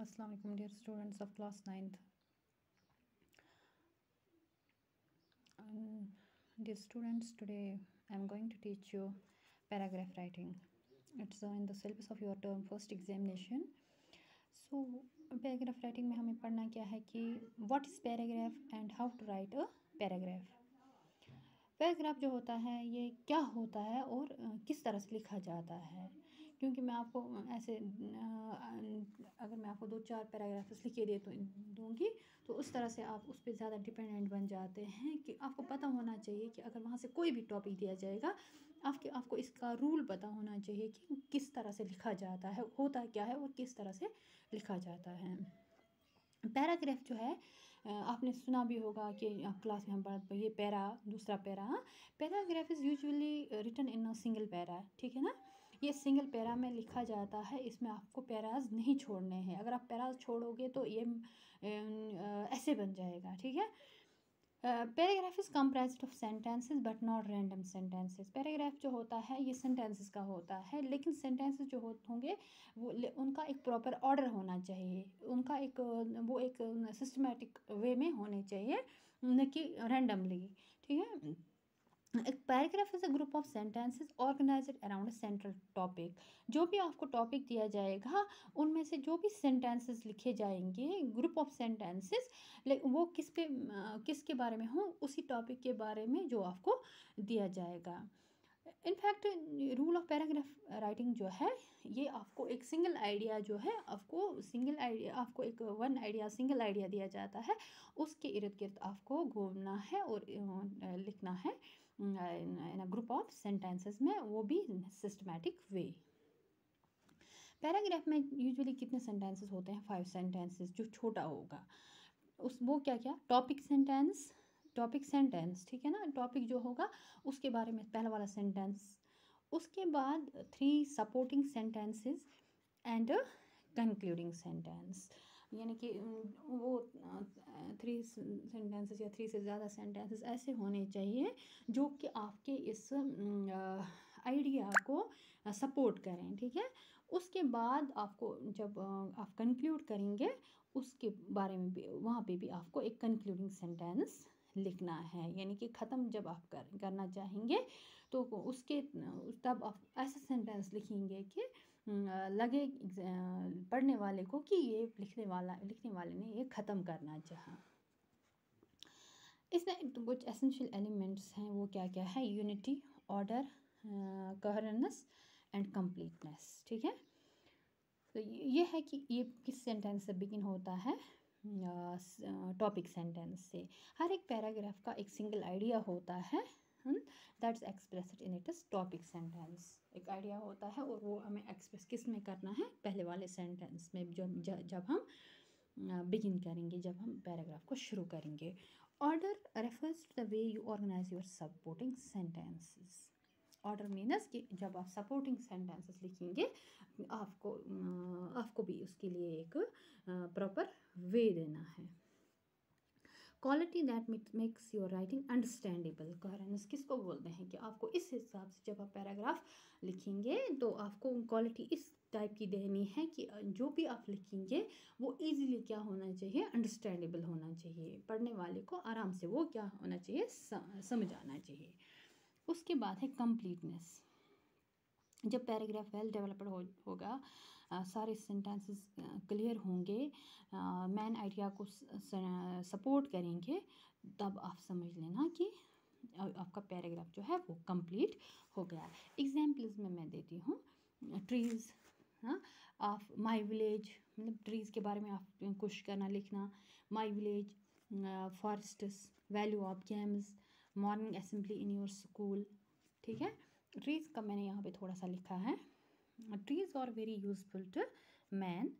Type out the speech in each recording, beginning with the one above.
Assalamu alaikum dear students of class 9th. Dear students, today I am going to teach you paragraph writing. It's in the syllabus of your term first examination. So paragraph writing में हमें पढ़ना क्या है कि what is paragraph and how to write a paragraph. Paragraph जो होता है ये क्या होता है और किस तरह से लिखा जाता है, क्योंकि मैं आपको ऐसे अगर मैं आपको 2-4 पैराग्राफ्स लिख के दूँगी तो उस तरह से आप उस पर ज़्यादा डिपेंडेंट बन जाते हैं कि आपको पता होना चाहिए कि अगर वहाँ से कोई भी टॉपिक दिया जाएगा आपको इसका रूल पता होना चाहिए कि किस तरह से लिखा जाता है, होता क्या है और किस तरह से लिखा जाता है। पैराग्राफ जो है आपने सुना भी होगा कि क्लास में हम पढ़ते ये पैरा दूसरा पैरा। Paragraph is usually written in a single para, ठीक है ना। ये सिंगल पैरा में लिखा जाता है, इसमें आपको पैराज नहीं छोड़ने हैं। अगर आप पैराज छोड़ोगे तो ये ऐसे बन जाएगा, ठीक है। Paragraph is comprised of sentences but not random sentences. Paragraph जो होता है ये सेंटेंसेस का होता है, लेकिन सेंटेंसेस जो होंगे वो उनका एक प्रॉपर ऑर्डर होना चाहिए, उनका एक सिस्टमेटिक वे में होने चाहिए, न कि रैंडमली, ठीक है। एक paragraph is a group of sentences organized around a central topic. जो भी आपको टॉपिक दिया जाएगा उनमें से जो भी सेंटेंसेस लिखे जाएंगे, ग्रुप ऑफ सेंटेंसेस, वो किसके बारे में हो, उसी टॉपिक के बारे में जो आपको दिया जाएगा। In fact rule of paragraph writing जो है ये आपको एक सिंगल आइडिया जो है आपको एक सिंगल आइडिया दिया जाता है, उसके इर्द गिर्द आपको घूमना है और लिखना है इन अ ग्रुप ऑफ सेंटेंसेस में, वो भी सिस्टमैटिक वे। पैराग्राफ में यूजुअली कितने सेंटेंसेस होते हैं? 5 सेंटेंसेस, जो छोटा होगा वो क्या टॉपिक सेंटेंस, ठीक है ना। टॉपिक जो होगा उसके बारे में पहला वाला सेंटेंस, उसके बाद 3 supporting sentences and concluding sentence, यानी कि वो 3 सेंटेंसेस या 3 से ज़्यादा सेंटेंसेस ऐसे होने चाहिए जो कि आपके इस आइडिया को सपोर्ट करें, ठीक है। उसके बाद आपको जब आप कंक्लूड करेंगे उसके बारे में भी वहाँ पे भी आपको एक कंक्लूडिंग सेंटेंस लिखना है, यानी कि ख़त्म जब आप करना चाहेंगे तो तब आप ऐसा सेंटेंस लिखेंगे कि लगे पढ़ने वाले को कि ये लिखने वाले ने ये ख़त्म करना चाहा। इसमें कुछ एसेंशियल एलिमेंट्स हैं, वो क्या क्या है? Unity, order, coherence and completeness, ठीक है। तो ये है कि ये किस सेंटेंस से बिगिन होता है? टॉपिक सेंटेंस से। हर एक पैराग्राफ का एक सिंगल आइडिया होता है, that's expressed in it is topic sentence. एक आइडिया होता है और वो हमें एक्सप्रेस किस में करना है? पहले वाले सेंटेंस में, जब हम बिगिन करेंगे, जब हम पैराग्राफ को शुरू करेंगे। Order refers to the way you organize your supporting sentences. Order means कि जब आप सपोर्टिंग सेंटेंसेस लिखेंगे आपको भी उसके लिए एक प्रॉपर वे देना है। Quality that makes your writing understandable. Coherence किसको बोलते हैं? कि आपको इस हिसाब से जब आप पैराग्राफ लिखेंगे तो आपको क्वालिटी इस टाइप की देनी है कि जो भी आप लिखेंगे वो इजीली क्या होना चाहिए? अंडरस्टैंडेबल होना चाहिए, पढ़ने वाले को आराम से वो क्या होना चाहिए? समझ आना चाहिए। उसके बाद है कंप्लीटनेस। जब पैराग्राफ वेल डेवलप्ड होगा, सारे सेंटेंसेस क्लियर होंगे, मेन आइडिया को सपोर्ट करेंगे, तब आप समझ लेना कि आपका पैराग्राफ जो है वो कंप्लीट हो गया। एग्जाम्पल्स में मैं देती हूँ। ट्रीज़, आप माई विलेज, मतलब ट्रीज़ के बारे में आप कुछ करना, लिखना। My village, forests, value of games, morning assembly in your school, ठीक है। ट्रीज़ का मैंने यहाँ पे थोड़ा सा लिखा है। Trees are very useful to man.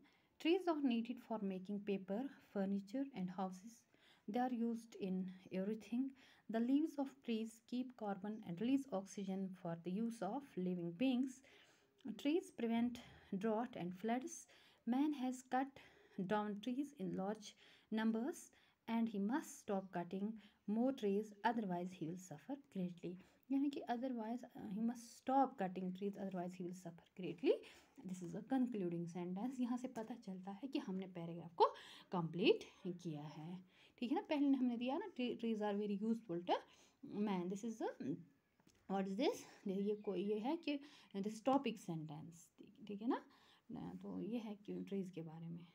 Trees are needed for making paper, furniture and houses. They are used in everything. The leaves of trees keep carbon and release oxygen for the use of living beings. Trees prevent drought and floods. Man has cut down trees in large numbers and he must stop cutting more trees, otherwise he will suffer greatly. यानी कि otherwise he must stop cutting trees, otherwise he will suffer greatly. This is a concluding sentence. यहाँ से पता चलता है कि हमने paragraph को कंप्लीट किया है। ठीक है ना, पहले हमने दिया ना trees are very useful to man. This is what is this, ये है कि दिस टॉपिक सेंटेंस। ठीक है ना, तो ये है कि ट्रीज के बारे में।